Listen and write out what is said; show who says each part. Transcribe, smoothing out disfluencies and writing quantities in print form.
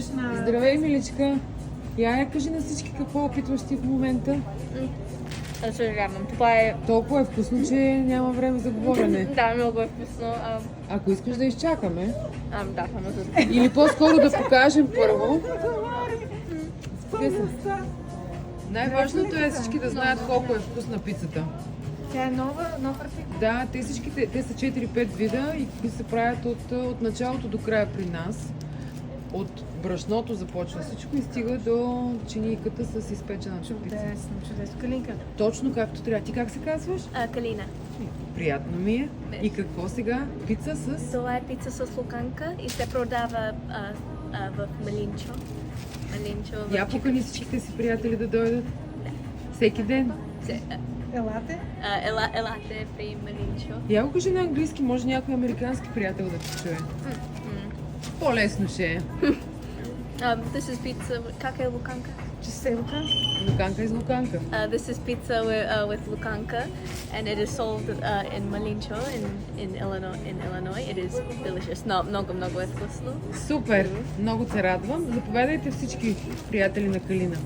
Speaker 1: ходиш на...
Speaker 2: Здравей, миличка. Я кажи на всички какво опитваш ти в момента.
Speaker 3: Съжалявам, това е...
Speaker 2: Толкова е вкусно, че няма време за говорене.
Speaker 3: Да, много е вкусно.
Speaker 2: Ако искаш да изчакаме.
Speaker 3: Да, само за...
Speaker 2: Или по-скоро да покажем първо. Най-важното е всички да знаят колко е вкусна пицата.
Speaker 1: Тя е нова, нов артикул.
Speaker 2: Да, те са 4-5 вида и се правят от началото до края при нас. От брашното започва всичко и стига до чинийката с изпечената пица.
Speaker 1: Чудесно, чудесно. Калинка.
Speaker 2: Точно както трябва. Ти как се казваш?
Speaker 3: Калина.
Speaker 2: Приятно ми е. И какво сега? Пица с...
Speaker 3: Това е пица с луканка и се продава в Малинчо.
Speaker 2: Я покани всичките си приятели да дойдат. Всеки ден.
Speaker 1: Елате.
Speaker 3: Елате при Малинчо.
Speaker 2: Я го кажи на английски, може някой американски приятел да те чуе. По-лесно ще е.
Speaker 3: This is pizza. Как е луканка?
Speaker 1: Че се лука.
Speaker 2: Луканка из луканка.
Speaker 3: This is pizza with lukanka, and it is sold in Malincho in Illinois. It is delicious. Много е вкусно.
Speaker 2: Супер! Много се радвам. Заповядайте всички приятели на Калина.